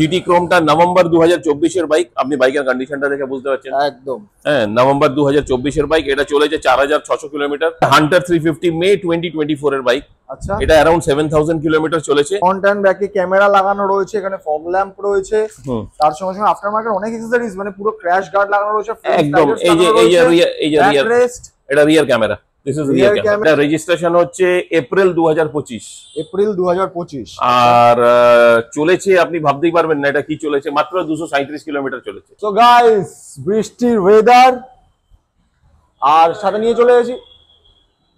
GT ক্রোমটা November 2024 এর bike. আপনি বাইকের কন্ডিশনটা দেখে বুঝতে পারছেন একদম। হ্যাঁ, নভেম্বর 2024 এর বাইক। এটা চলেছে 4600 কিলোমিটার। হান্টার 350 মে 2024 এর বাইক। আচ্ছা, এটা অ্যারাউন্ড 7000 কিলোমিটার চলেছে। ফ্রন্ট এন্ড ব্যাকে ক্যামেরা লাগানো রয়েছে, এখানে ফগ ল্যাম্প রয়েছে, তার সঙ্গে সঙ্গে আফটার মার্কেট অনেক অ্যাকসেসরিজ, মানে পুরো ক্র্যাশ গার্ড লাগানো রয়েছে একদম। এই যে রিয়ার, এটা rear camera. This is rear camera. Registration হচ্ছে এপ্রিল 2025। এপ্রিল 2025। আর চলেছে, আপনি ভাবতেই পারবেন না এটা কি চলেছে, মাত্র 237 কিলোমিটার চলেছে। সো গাইস, বৃষ্টির ওয়েদার আর সাথে নিয়ে চলে এসেছি।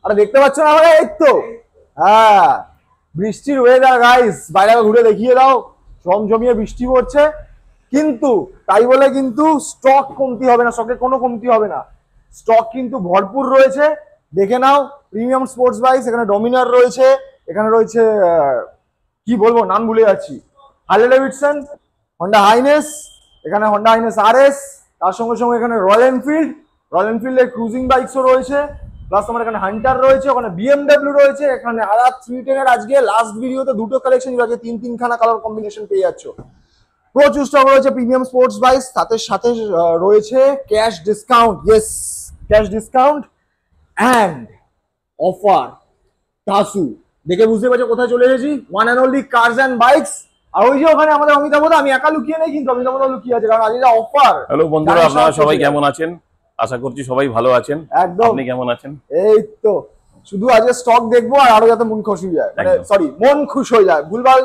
আরে দেখতে পাচ্ছ না আমরা? এই তো হ্যাঁ, বৃষ্টির ওয়েদার গাইস, বাইরে ঘুরে দেখিয়ে দাও। জমজমিয়ে বৃষ্টি পড়ছে, কিন্তু তাই বলে কিন্তু স্টক কমতি হবে না, স্টকে কোনো কমতি হবে না। স্টক কিন্তু ভরপুর রয়েছে, দেখে নাও। প্রিমিয়াম স্পোর্টস বাইক, এখানে ডমিনার রয়েছে, এখানে রয়েছে কি বলবো, নাম ভুলে যাচ্ছি, হার্লে ডেভিডসন, হন্ডা হাইনেস, এখানে হন্ডা হাইনেস আরএস, তার সঙ্গে সঙ্গে এখানে রয়্যাল এনফিল্ডের ক্রুজিং বাইকসও রয়েছে, প্লাস তোমার এখানে হান্টার রয়েছে, ওখানে বিএমডব্লিউ রয়েছে, এখানে আর 310 এর আজকে লাস্ট ভিডিওতে দুটো কালেকশন, আজকে তিনখানা কালার কম্বিনেশন পেয়ে যাচ্ছ। প্রচুর স্টক রয়েছে প্রিমিয়াম স্পোর্টস বাইক, সাথে সাথে রয়েছে cash discount. Yes, cash discount and offer. Tasu দেখে বুঝতে পারছো কোথায় চলে এসেছি, one and only cars and bikes. আর ওই যে ওখানে আমাদের অমিতাভ দা, আমি একা লুকিয়ে নেই কিন্তু, অমিতাভ দা লুকিয়ে আছে, কারণ আজকে অফার। হ্যালো বন্ধুরা, আপনারা সবাই কেমন আছেন? আশা করছি সবাই ভালো আছেন। একদম। আপনি কেমন আছেন? এই তো শুধু আজকে স্টক দেখবো আর আরো যাতে মন খুশি হয়ে যায়, মানে সরি, মন খুশ হয়ে যায়। ভুলভাল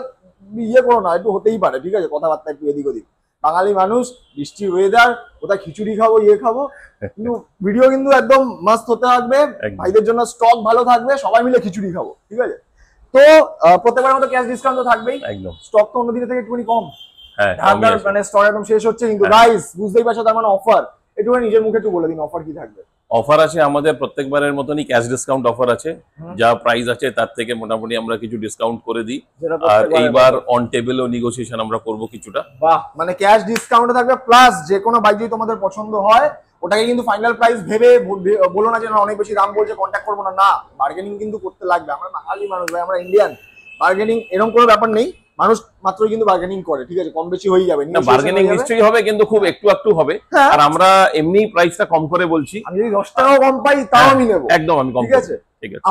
ইয়ে করো না, একটু হতেই পারে, ঠিক আছে, কথাবার্তা একটু এদিক ওদিক। বাঙালি মানুষ, বৃষ্টির ওয়েদার, কোথায় খিচুড়ি খাবো, ইয়ে খাবো, কিন্তু ভিডিও কিন্তু একদম মাস্ট হতে থাকবে। ভাইদের জন্য স্টক ভালো থাকবে, সবাই মিলে খিচুড়ি খাবো, ঠিক আছে। তো প্রত্যেকবারের মতো ক্যাশ ডিসকাউন্ট তো থাকবেই। একদম। স্টক তো অন্য দিনের থেকে একটুখানি কম, হ্যাঁ, মানে স্টক একদম শেষ হচ্ছে, কিন্তু গাইস বুঝতেই পারছো, তার মানে অফার। একটু নিজের মুখে একটু বলে দিন, অফার কি থাকবে? অফার আছে আমাদের প্রত্যেকবারের মতনই ক্যাশ ডিসকাউন্ট অফার আছে। যা প্রাইস আছে তার থেকে মোটামুটি আমরা কিছু ডিসকাউন্ট করে দিই। আর এইবার অন টেবিলও নেগোসিয়েশন আমরা করব কিছুটা। বাহ, মানে ক্যাশ ডিসকাউন্ট থাকবে, প্লাস যে কোনো বাইক যদি তোমাদের পছন্দ হয় ওটাকে কিন্তু ফাইনাল প্রাইস ভেবে বলো না যে না অনেক বেশি দাম বলছে কন্ট্যাক্ট করবো না, না, বার্গেনিং কিন্তু করতে লাগবে। আমরা বাঙালি মানুষ ভাই, আমরা ইন্ডিয়ান, বার্গেনিং এরকম কোনো ব্যাপার নেই। মানুষ মাত্রই কিন্তু বার্গেনিং করে, ঠিক আছে, কম বেশি হয়ে যাবে, বার্গেনিং নিশ্চয়ই হবে, কিন্তু খুব একটু হবে। আর আমরা এমনি প্রাইসটা কম করে বলছি। আমি যদি 10 টাকাও কম পাই তাও আমি নেবো, একদম আমি কম, ঠিক আছে।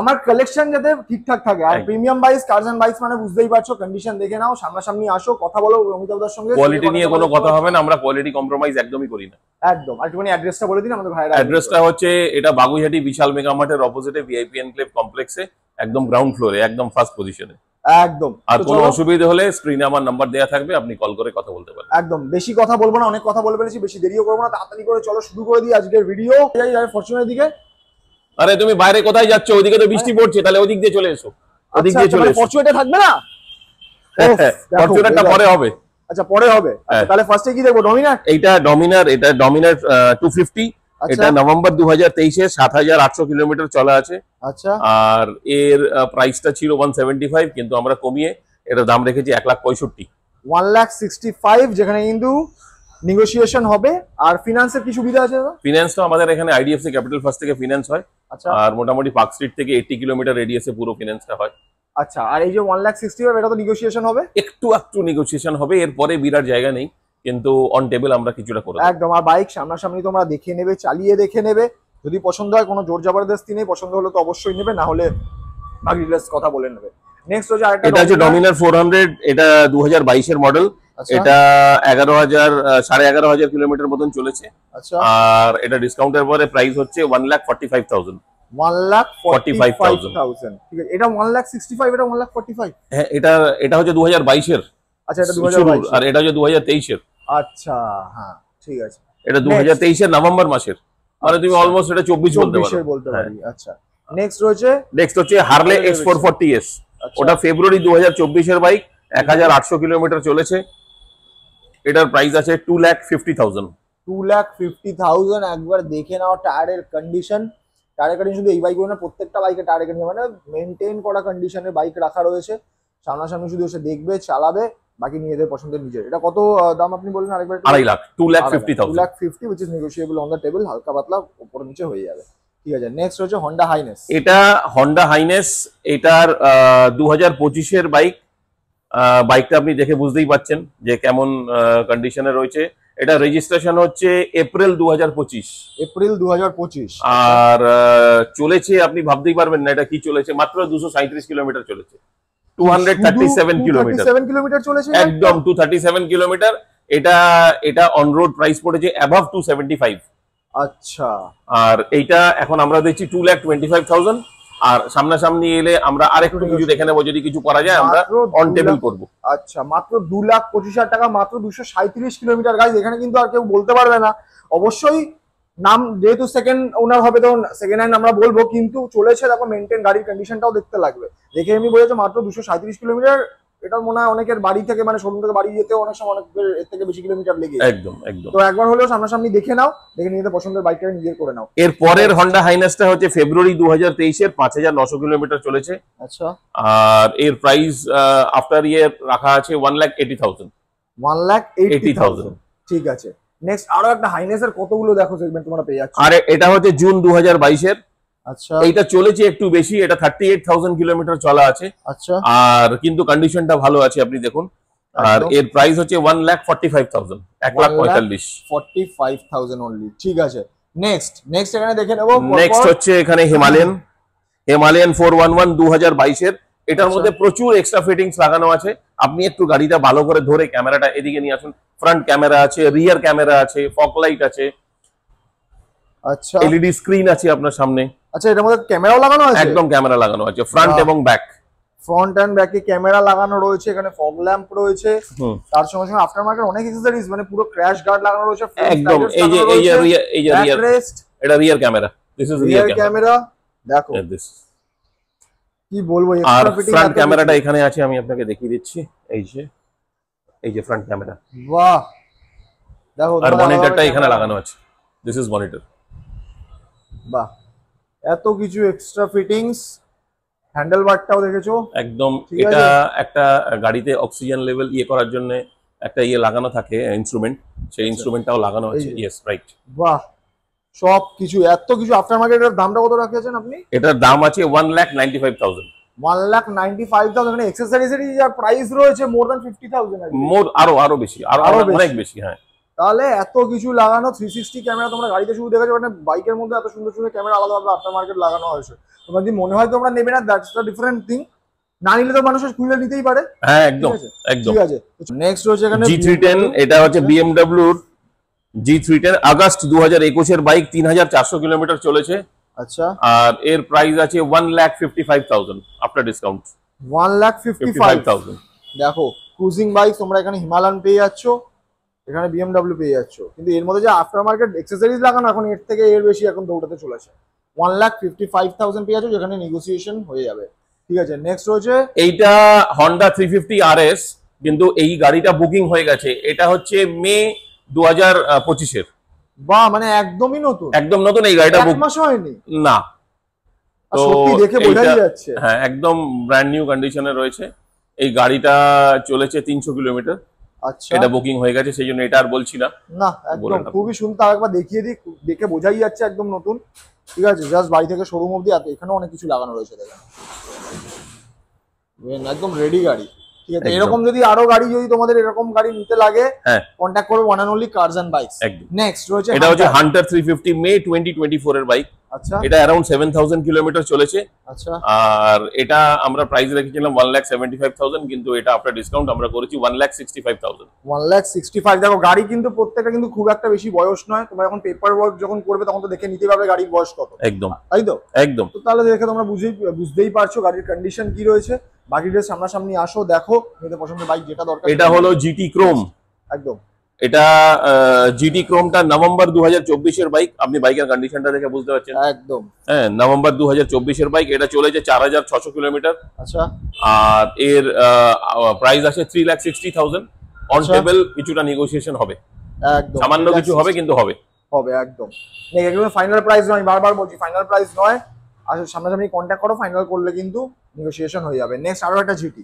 আমার কালেকশন যাতে ঠিকঠাক থাকে। আর premium bikes, cars and bikes মানে বুঝতেই পারছো, কন্ডিশন দেখে নাও, সামনাসামনি আসো, কথা বলো অমিতাভ দার সঙ্গে। কোয়ালিটি নিয়ে কোনো কথা হবে না, আমরা কোয়ালিটি কম্প্রোমাইজ একদমই করি না। একদম। আর একটুখানি অ্যাড্রেসটা বলে দিন আমাদের ভাইরা। অ্যাড্রেসটা হচ্ছে, এটা বাগুইহাটি বিশাল মেগা মার্টের অপোজিটে ভিআইপি এনক্লেভ কমপ্লেক্সে, একদম গ্রাউন্ড ফ্লোরে, একদম ফার্স্ট পজিশনে। একদম। আর কোনো অসুবিধা হলে স্ক্রিনে আমার নাম্বার দেওয়া থাকবে, আপনি কল করে কথা বলতে পারেন। একদম। বেশি কথা বলবো না, অনেক কথা বলে ফেলেছি, বেশি দেরিও করবো না, তাড়াতাড়ি করে চলো শুরু করে দিই আজকের ভিডিও। ফরচুনের দিকে। আরে তুমি বাইরে কোথায় যাচ্ছ? ওইদিকে তো বৃষ্টি পড়ছে, তাহলে ওদিক দিয়ে চলে এসো। ওদিক দিয়ে চলে এসো। ফরচুনেটে থাকবে না? ফরচুনেটটা পরে হবে। আচ্ছা, পরে হবে। তাহলে ফার্স্টে কি দেখবো? ডমিনার। এটা ডমিনার 250। এটা নভেম্বর 2023 এর 7800 কিলোমিটার চলা আছে। আচ্ছা। আর এর প্রাইসটা ছিল 175, কিন্তু আমরা কমিয়ে এর দাম রেখেছি 1,65,000। 1,65,000, যেখানে কিন্তু নেগোসিয়েশন হবে। আর ফিনান্সের কি সুবিধা আছে? ফিনান্স তো আমাদের এখানে আইডিএফসি ক্যাপিটাল ফার্স্ট থেকে ফিনান্স হয়। আচ্ছা। আর মোটামুটি পার্ক স্ট্রিট থেকে 80 কিলোমিটার রেডিয়াসে পুরো ফিনান্সটা হয়। আচ্ছা। আর এই যে 1,65,000, এটা তো নেগোসিয়েশন হবে? একটু নেগোসিয়েশন হবে, এরপরে বিরাট জায়গা নেই, কিন্তু অন টেবিল আমরা কিছুটা করে দেব। একদম। আর বাইক সামনাসামনি তোমরা দেখে নেবে, চালিয়ে দেখে নেবে, যদি পছন্দ হয়, কোনো জোর জবরদস্তি নেই, পছন্দ হলে তো অবশ্যই নেবে, না হলে বাকি ডিটেইলস কথা বলে নেবে। নেক্সট হচ্ছে আরেকটা, এটা হচ্ছে ডমিনার 400। এটা 2022 এর মডেল। এটা 11,500 কিলোমিটার মতন চলেছে। আচ্ছা। আর এটা ডিসকাউন্টের পরে প্রাইস হচ্ছে 1,45,000। 1,45,000, ঠিক আছে। এটা 1,65,000, এটা 1,45,000। হ্যাঁ, এটা হচ্ছে 2022 এর। আচ্ছা, এটা 2022। আর এটা হচ্ছে 2023 এর। আচ্ছা, হ্যাঁ, ঠিক আছে। এটা 2023 এর নভেম্বর মাসের, মানে তুমি অলমোস্ট এটা 24 বলতে পারো। আচ্ছা। নেক্সট হচ্ছে হার্লে X440S। ওটা ফেব্রুয়ারি 2024 এর বাইক, 1,800 কিলোমিটার চলেছে। এটার প্রাইস আছে 2,50,000। 2,50,000। একবার দেখে নাও টায়ারের কন্ডিশন। শুধু এই বাইক না, প্রত্যেকটা বাইকে টায়ারের কন্ডিশন মানে মেনটেন করা কন্ডিশনের বাইক রাখা রয়েছে। সামনাসামনি শুধু এসে দেখবে, চালাবে, বাকি নিজেদের পছন্দের নিজের। এটা কত দাম আপনি বললেন আরেকবার? 2.5 lakh. 2,50,000। 2,50,000, which is negotiable on the table, হালকা পাতলা উপর নিচে হয়ে যাবে, ঠিক আছে। নেক্সট হচ্ছে হন্ডা হাইনেস। এটা হন্ডা হাইনেস, এটার 2025 এর বাইক। বাইকটা আপনি দেখে বুঝতেই পাচ্ছেন যে কেমন কন্ডিশনে রয়েছে। এটা রেজিস্ট্রেশন হচ্ছে এপ্রিল 2025। এপ্রিল 2025। আর চলেছে, আপনি ভাবতেই পারবেন না এটা কি চলেছে, মাত্র 237 কিলোমিটার চলেছে। 237 কিলোমিটার, 237 কিলোমিটার চলেছে একদম 237 কিলোমিটার। এটা এটা অন রোড প্রাইস পড়েছে অ্যাবাভ 275। আচ্ছা, আর এইটা এখন আমরা দিচ্ছি 2,25,000। আর সামনাসামনি এলে আমরা আরেকটু কিছু দেখে নেবো, যদি কিছু করা যায় আমরা অন টেবিল করবো। আচ্ছা, মাত্র 2,25,000 টাকা, মাত্র 237 কিলোমিটার। গাইজ এখানে কিন্তু আর কেউ বলতে পারবে না। অবশ্যই নাম যেহেতু সেকেন্ড ওনার হবে তো সেকেন্ড হ্যান্ড আমরা বলবো, কিন্তু চলেছে দেখো মেনটেন, গাড়ির কন্ডিশনটাও দেখতে লাগবে। দেখে এমনি বলেছে মাত্র 237 কিলোমিটার। এটা মনে হয় অনেকের বাড়ি থেকে মানে শোরুম থেকে বাড়ি যেতে অনেক সময় অনেকের এর থেকে বেশি কিলোমিটার লেগে যায়। একদম একদম। তো একবার হলেও সামনাসামনি দেখে নাও, দেখে নিয়ে পছন্দের বাইকটা নিজের করে নাও। এর পরের হন্ডা হাইনাসটা হচ্ছে ফেব্রুয়ারি 2023-এর 5,900 কিলোমিটার চলেছে। আচ্ছা, আর এর প্রাইস আফটার ইয়ার রাখা আছে 1,80,000। 1,80,000। ঠিক আছে, নেক্সট আরো একটা হাইনেসের কতগুলো দেখো সেগমেন্ট তোমরা পেয়ে যাচ্ছ। আর এটা হচ্ছে জুন 2022-এর। আচ্ছা, এইটা চলেছে একটু বেশি, এটা 38,000 কিলোমিটার চলা আছে। আচ্ছা, আর কিন্তু কন্ডিশনটা ভালো আছে, আপনি দেখুন। আর এর প্রাইস হচ্ছে 1,45,000, 1,45,000। 45,000 অনলি। ঠিক আছে, নেক্সট এখানে দেখে নেবো। নেক্সট হচ্ছে এখানে হিমালয়ান 411 2022-এর। এটার মধ্যে প্রচুর এক্সট্রা ফিটিংস লাগানো আছে। আপনি একটু গাড়িটা ভালো করে ধরে ক্যামেরাটা এদিকে নিয়ে আসুন। ফ্রন্ট ক্যামেরা আছে, রিয়ার ক্যামেরা আছে, ফগ লাইট আছে, আচ্ছা, এলইডি স্ক্রিন আছে আপনার সামনে। আচ্ছা, এটার মধ্যে ক্যামেরাও লাগানো আছে? একদম ক্যামেরা লাগানো আছে, ফ্রন্ট এবং ব্যাক। ফ্রন্ট এন্ড ব্যাকে ক্যামেরা লাগানো রয়েছে, এখানে ফগ ল্যাম্প রয়েছে, তার সঙ্গে সঙ্গে আফটার মার্কেট অনেক অ্যাকসেসরিজ, মানে পুরো ক্র্যাশ গার্ড লাগানো রয়েছে একদম। এই যে রিয়ার, এটা rear camera, this is rear camera. দেখো কি বলবো, আর ফ্রন্ট ক্যামেরাটা এখানে আছে, আমি আপনাকে দেখিয়ে দিচ্ছি। এই যে ফ্রন্ট ক্যামেরা, বাহ, দেখো। আর মনিটরটা এখানে লাগানো আছে, দিস ইজ মনিটর। বাহ, এত কিছু এক্সট্রা ফিটিংস। হ্যান্ডেল বারটাও দেখেছো একদম। এটা একটা গাড়িতে অক্সিজেন লেভেল করার জন্য একটা লাগানো থাকে ইনস্ট্রুমেন্ট, সেই ইনস্ট্রুমেন্টটাও লাগানো আছে। Yes, right. বাহ, সব কিছু এত কিছু। আফটার মার্কেটের দামটা কত রাখিয়েছেন আপনি? এটার দাম আছে 1,95,000। 1,95,000। মানে অ্যাকসেসরিজের যা প্রাইস রয়েছে মোর দ্যান 50,000। মোর আরো বেশি, আরো অনেক বেশি। হ্যাঁ, তাহলে এত কিছু লাগানো, 360 ক্যামেরা তোমরা গাড়িতে শুধু দেখেছো, মানে বাইকের মধ্যে এত সুন্দর সুন্দর ক্যামেরা আলাদাভাবে আফটার মার্কেট লাগানো হয়েছে। তোমার যদি মনে হয় তোমরা নেবে না, দ্যাটস দ্য ডিফারেন্ট থিং। না নিলে তো মানুষের খুলে নিতেই পারে। হ্যাঁ, একদম একদম। ঠিক আছে, নেক্সট রয়েছে এখানে G310। এটা হচ্ছে BMW এর G310, আগস্ট 2021-এর বাইক, 3,400 কিলোমিটার চলেছে। আচ্ছা, আর এর প্রাইস আছে 1,55,000 আফটার ডিসকাউন্ট। 1,55,000। দেখো ক্রুজিং বাইক তোমরা এখানে হিমালয়ান পেয়ে যাচ্ছ, এখানে BMW পেয়ে যাচ্ছ, কিন্তু এর মধ্যে যে আফটার মার্কেট অ্যাকসেসরিজ লাগানো এখন এর থেকে এর বেশি এখন দৌড়াতে চলেছে। 1,55,000 পেয়ে যাচ্ছ, যেখানে নেগোসিয়েশন হয়ে যাবে। ঠিক আছে, নেক্সট রয়েছে এইটা Honda 350 RS, কিন্তু এই গাড়িটা বুকিং হয়ে গেছে। এটা হচ্ছে মে 2025-এর। বাহ, মানে একদমই নতুন, একদম নতুন। এই গাড়িটা এক মাস হয়নি না, তো সত্যি দেখে বোঝাই যাচ্ছে। হ্যাঁ, একদম ব্র্যান্ড নিউ কন্ডিশনে রয়েছে। এই গাড়িটা চলেছে 300 কিলোমিটার। আচ্ছা, এটা বুকিং হয়ে গেছে, সেই জন্য এটা আর বলছি না। না, একদম খুবই শুনতে আরেকবার দেখিয়ে দিই, দেখে বোঝাই যাচ্ছে একদম নতুন। ঠিক আছে, জাস্ট বাড়ি থেকে শোরুম অবধি এখানে অনেক কিছু লাগানো রয়েছে, দেখেন একদম রেডি গাড়ি। ঠিক আছে, এরকম যদি আরো গাড়ি, যদি তোমাদের এরকম গাড়ি নিতে লাগে, কন্ট্যাক্ট করো one and only cars and bikes. Next রয়েছে এটা হচ্ছে হান্টার 350 মে 2024 এর বাইক। আচ্ছা, এটা अराउंड 7,000 কিলোমিটার চলেছে। আচ্ছা, আর এটা আমরা প্রাইস রেখেছিলাম 1,75,000, কিন্তু এটা আফটার ডিসকাউন্ট আমরা করেছি 1,65,000। 1,65,000। দেখো গাড়ি কিন্তু প্রত্যেকটা কিন্তু খুব একটা বেশি বয়স নয়। তোমরা যখন পেপার ওয়ার্ক যখন করবে তখন তো দেখে নিতে পারবে গাড়ির বয়স কত। একদম, তাই তো? একদম। তো তাহলে দেখে তোমরা বুঝতেই পারছো গাড়ির কন্ডিশন কি রয়েছে। বাকিদের সামনাসামনি আসো, দেখো নিজেদের পছন্দের বাইক যেটা দরকার। এটা হলো জিটি ক্রোম। একদম, এটা জিটি ক্রোমটা নভেম্বর 2024-এর বাইক। আপনি বাইকের কন্ডিশনটা দেখে বুঝতে পারছেন। একদম, হ্যাঁ, নভেম্বর 2024-এর বাইক। এটা চলেছে 4,600 কিলোমিটার। আচ্ছা, আর এর প্রাইস আছে 3,60,000। অন টেবল কিছুটা নেগোসিয়েশন হবে, একদম সামান্য কিছু হবে, কিন্তু হবে। একদম। একদম ফাইনাল প্রাইস নয়, বারবার বলছি ফাইনাল প্রাইস নয়। আসলে সামনাসামনি কন্ট্যাক্ট করো, ফাইনাল করলে কিন্তু নেগোসিয়েশন হয়ে যাবে। নেক্সট আরো একটা জিটি।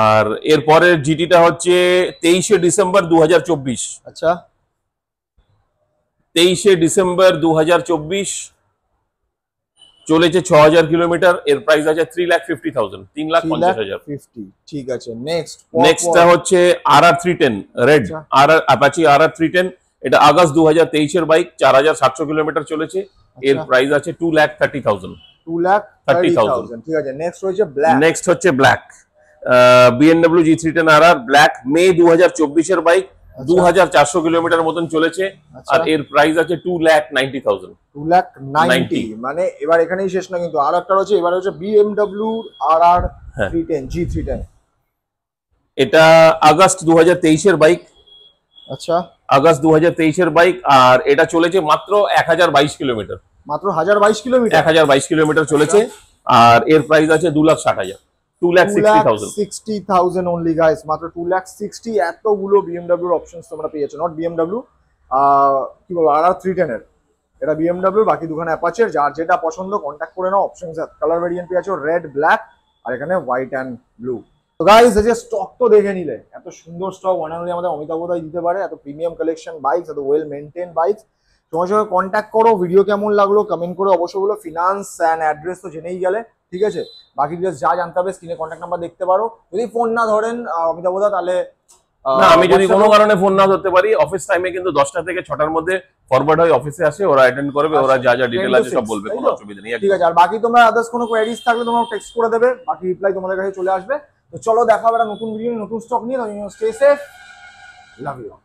আর এরপরের জিটিটা হচ্ছে 23শে ডিসেম্বর 2024। আচ্ছা, 23শে ডিসেম্বর 2024। চলেছে 6000 কিলোমিটার, এর প্রাইস আছে 3,50,000, 3,50,000। 3,50,000 ঠিক আছে। নেক্সট নেক্সটটা হচ্ছে RR310 রেড, আচ্ছা। অ্যাপাচি RR310, এটা আগস্ট 2023 এর বাইক, 4700 কিলোমিটার চলেছে, এর আচ্ছা। প্রাইস আছে 2,30,000। 2,30,000 ঠিক আছে। নেক্সট রয়েছে ব্ল্যাক। নেক্সট হচ্ছে black, BMW G310 RR black, May 2024 এর বাইক, 2400 কিলোমিটার মতন চলেছে, আচ্ছা। আর এর প্রাইস আছে 2,90,000। 2,90,000 মানে এবার এখানেই শেষ না কিন্তু, আর একটা রয়েছে, এবার হচ্ছে BMW RR310 G310। এটা আগস্ট 2023 এর বাইক, আচ্ছা। আগস্ট 2023 এর বাইক, আর এটা চলেছে মাত্র 1022 কিলোমিটার, মাত্র 1022 কিলোমিটার। 1022 কিলোমিটার চলেছে, আর এর প্রাইস আছে 2,60,000, 2,60,000। 2,60,000 অনলি গাইস, মাত্র 2,60,000 এতগুলো BMW এর অপশনস তোমরা পেয়েছো। নট BMW, কি বলবো, RR310 এর, এটা BMW, বাকি দুখানে অ্যাপাচি। যার যেটা পছন্দ কন্ট্যাক্ট করে নাও। অপশনস কালার ভেরিয়েন্ট পেয়েছো রেড, ব্ল্যাক, আর এখানে হোয়াইট অ্যান্ড ব্লু। তো গাইস এই যে স্টক তো দেখে নিলে, এত সুন্দর স্টক অনালি আমাদের অমিতাভ দাই দিতে পারে, এত প্রিমিয়াম কালেকশন বাইকস, এত ওয়েল মেনটেন বাইকস। তোমার সঙ্গে কন্ট্যাক্ট করো। ভিডিও কেমন লাগলো কমেন্ট করে অবশ্যই বলো। ফিনান্স অ্যান্ড অ্যাড্রেস তো জেনেই গেলে, ঠিক আছে। বাকি ডিটেলস যা জানতে হবে স্ক্রিনে কন্ট্যাক্ট নাম্বার দেখতে পারো। যদি ফোন না ধরেন অমিতাভ দা, তাহলে না, আমি যদি কোনো কারণে ফোন না ধরতে পারি, অফিস টাইমে কিন্তু 10টা থেকে 6টার মধ্যে ফরওয়ার্ড হয়ে অফিসে আসে, ওরা অ্যাটেন্ড করবে, ওরা যা যা ডিটেল আছে সব বলবে, কোনো অসুবিধা নেই। ঠিক আছে। আর বাকি তোমরা আদার্স কোনো কোয়ারিজ থাকলে তোমরা টেক্সট করে দেবে, বাকি রিপ্লাই তোমাদের কাছে চলে আসবে। তো চলো দেখা হবে একটা নতুন ভিডিও, নতুন স্টক নিয়ে। Stay safe, love you.